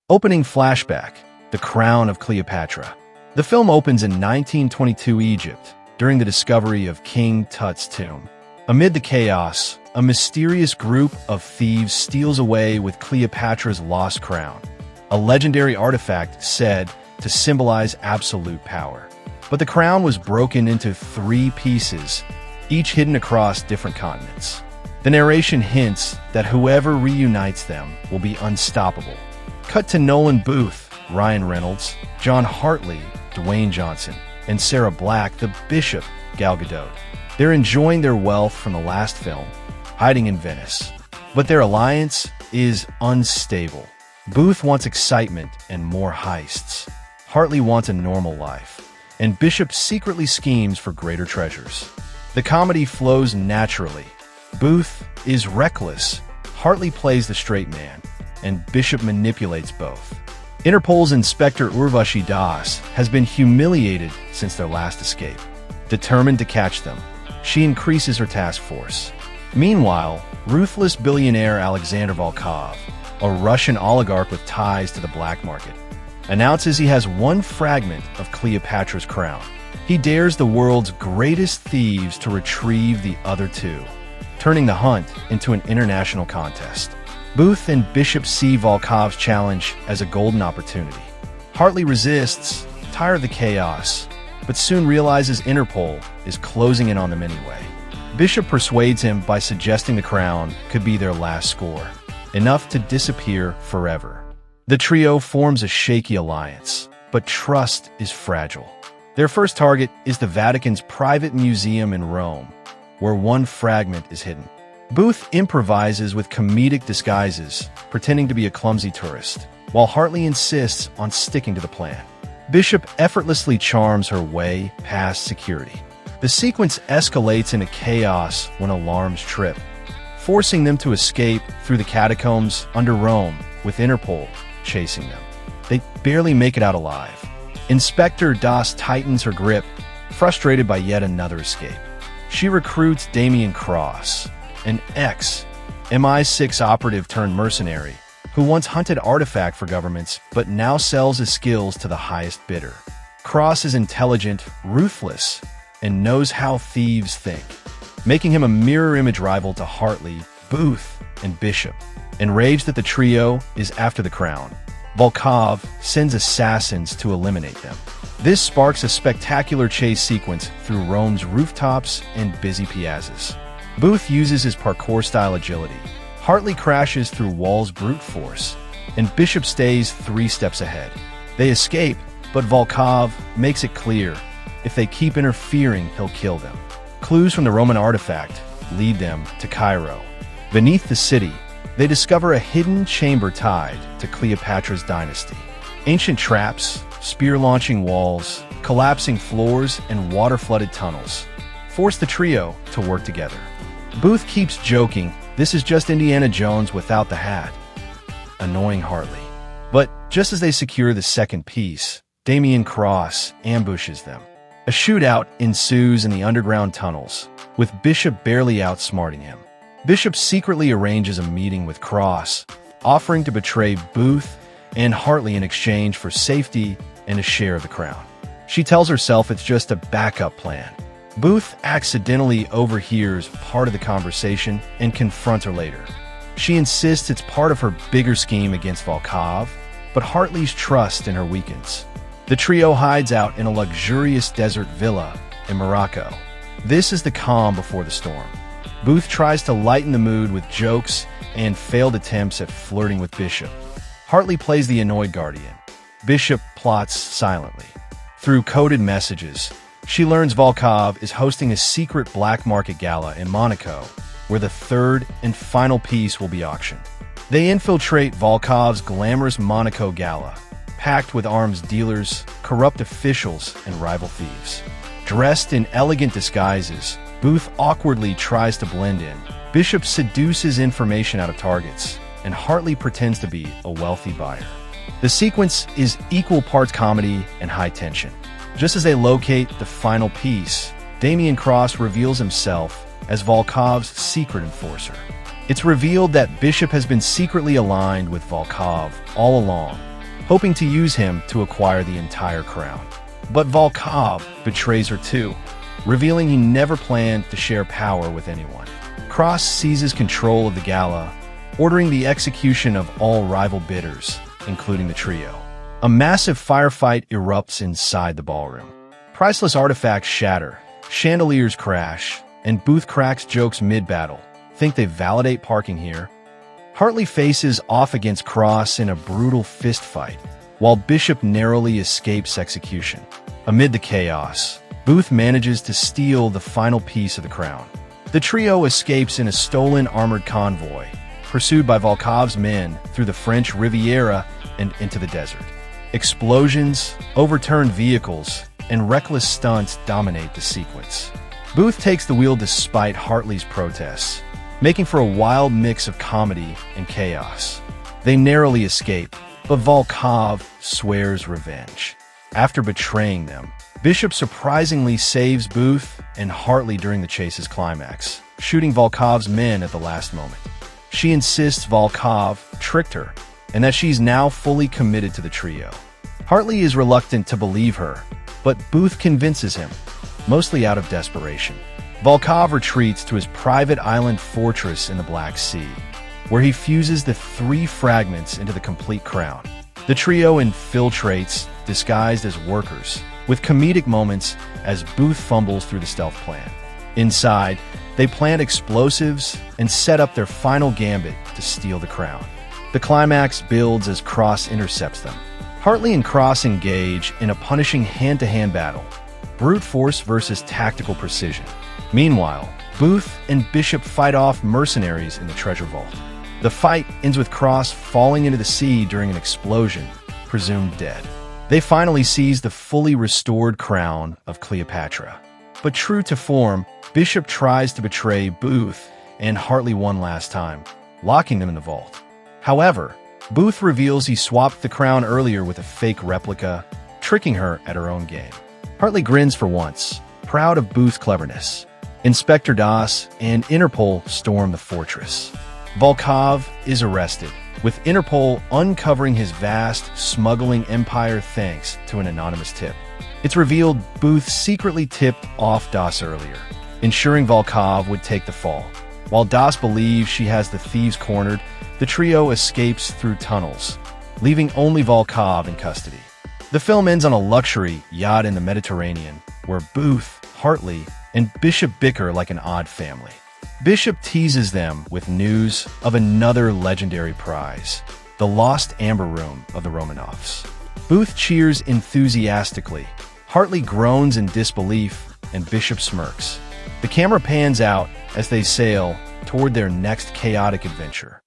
Opening flashback, The Crown of Cleopatra. The film opens in 1922 Egypt, during the discovery of King Tut's tomb. Amid the chaos, a mysterious group of thieves steals away with Cleopatra's lost crown, a legendary artifact said to symbolize absolute power. But the crown was broken into 3 pieces, each hidden across different continents. The narration hints that whoever reunites them will be unstoppable. Cut to Nolan Booth, Ryan Reynolds, John Hartley, Dwayne Johnson, and Sarah Black, the Bishop, Gal Gadot. They're enjoying their wealth from the last film, hiding in Venice. But their alliance is unstable. Booth wants excitement and more heists. Hartley wants a normal life, and Bishop secretly schemes for greater treasures. The comedy flows naturally. Booth is reckless, Hartley plays the straight man, and Bishop manipulates both. Interpol's Inspector Urvashi Das has been humiliated since their last escape. Determined to catch them, she increases her task force. Meanwhile, ruthless billionaire Alexander Volkov, a Russian oligarch with ties to the black market, announces he has one fragment of Cleopatra's crown. He dares the world's greatest thieves to retrieve the other 2, turning the hunt into an international contest. Booth and Bishop see Volkov's challenge as a golden opportunity. Hartley resists, tired of the chaos, but soon realizes Interpol is closing in on them anyway. Bishop persuades him by suggesting the crown could be their last score, enough to disappear forever. The trio forms a shaky alliance, but trust is fragile. Their first target is the Vatican's private museum in Rome, where one fragment is hidden. Booth improvises with comedic disguises, pretending to be a clumsy tourist, while Hartley insists on sticking to the plan. Bishop effortlessly charms her way past security. The sequence escalates into chaos when alarms trip, forcing them to escape through the catacombs under Rome, with Interpol chasing them. They barely make it out alive. Inspector Das tightens her grip, frustrated by yet another escape. She recruits Damian Cross, an ex-MI6 operative turned mercenary, who once hunted artifact for governments but now sells his skills to the highest bidder. Cross is intelligent, ruthless, and knows how thieves think, making him a mirror image rival to Hartley, Booth, and Bishop. Enraged that the trio is after the crown, Volkov sends assassins to eliminate them. This sparks a spectacular chase sequence through Rome's rooftops and busy piazzas. Booth uses his parkour-style agility. Hartley crashes through walls brute force, and Bishop stays 3 steps ahead. They escape, but Volkov makes it clear if they keep interfering, he'll kill them. Clues from the Roman artifact lead them to Cairo. Beneath the city, they discover a hidden chamber tied to Cleopatra's dynasty. Ancient traps, spear-launching walls, collapsing floors, and water-flooded tunnels force the trio to work together. Booth keeps joking, this is just Indiana Jones without the hat, annoying Hartley. But just as they secure the second piece, Damian Cross ambushes them. A shootout ensues in the underground tunnels, with Bishop barely outsmarting him. Bishop secretly arranges a meeting with Cross, offering to betray Booth and Hartley in exchange for safety and a share of the crown. She tells herself it's just a backup plan. Booth accidentally overhears part of the conversation and confronts her later. She insists it's part of her bigger scheme against Volkov, but Hartley's trust in her weakens. The trio hides out in a luxurious desert villa in Morocco. This is the calm before the storm. Booth tries to lighten the mood with jokes and failed attempts at flirting with Bishop. Hartley plays the annoyed guardian. Bishop plots silently. Through coded messages, she learns Volkov is hosting a secret black market gala in Monaco, where the 3rd and final piece will be auctioned. They infiltrate Volkov's glamorous Monaco gala, packed with arms dealers, corrupt officials, and rival thieves. Dressed in elegant disguises, Booth awkwardly tries to blend in. Bishop seduces information out of targets, and Hartley pretends to be a wealthy buyer. The sequence is equal parts comedy and high tension. Just as they locate the final piece, Damian Cross reveals himself as Volkov's secret enforcer. It's revealed that Bishop has been secretly aligned with Volkov all along, hoping to use him to acquire the entire crown. But Volkov betrays her too, revealing he never planned to share power with anyone. Cross seizes control of the gala, ordering the execution of all rival bidders, including the trio. A massive firefight erupts inside the ballroom. Priceless artifacts shatter, chandeliers crash, and Booth cracks jokes mid-battle. Think they validate parking here? Hartley faces off against Cross in a brutal fistfight, while Bishop narrowly escapes execution. Amid the chaos, Booth manages to steal the final piece of the crown. The trio escapes in a stolen armored convoy, pursued by Volkov's men through the French Riviera and into the desert. Explosions, overturned vehicles, and reckless stunts dominate the sequence. Booth takes the wheel despite Hartley's protests, making for a wild mix of comedy and chaos. They narrowly escape, but Volkov swears revenge. After betraying them, Bishop surprisingly saves Booth and Hartley during the chase's climax, shooting Volkov's men at the last moment. She insists Volkov tricked her, and that she's now fully committed to the trio. Hartley is reluctant to believe her, but Booth convinces him, mostly out of desperation. Volkov retreats to his private island fortress in the Black Sea, where he fuses the 3 fragments into the complete crown. The trio infiltrates, disguised as workers, with comedic moments as Booth fumbles through the stealth plan. Inside, they plant explosives and set up their final gambit to steal the crown. The climax builds as Cross intercepts them. Hartley and Cross engage in a punishing hand-to-hand battle, brute force versus tactical precision. Meanwhile, Booth and Bishop fight off mercenaries in the treasure vault. The fight ends with Cross falling into the sea during an explosion, presumed dead. They finally seize the fully restored crown of Cleopatra. But true to form, Bishop tries to betray Booth and Hartley one last time, locking them in the vault. However, Booth reveals he swapped the crown earlier with a fake replica, tricking her at her own game. Hartley grins for once, proud of Booth's cleverness. Inspector Das and Interpol storm the fortress. Volkov is arrested, with Interpol uncovering his vast smuggling empire thanks to an anonymous tip. It's revealed Booth secretly tipped off Das earlier, ensuring Volkov would take the fall. While Das believes she has the thieves cornered, the trio escapes through tunnels, leaving only Volkov in custody. The film ends on a luxury yacht in the Mediterranean, where Booth, Hartley, and Bishop bicker like an odd family. Bishop teases them with news of another legendary prize, the lost amber room of the Romanovs. Booth cheers enthusiastically, Hartley groans in disbelief, and Bishop smirks. The camera pans out as they sail toward their next chaotic adventure.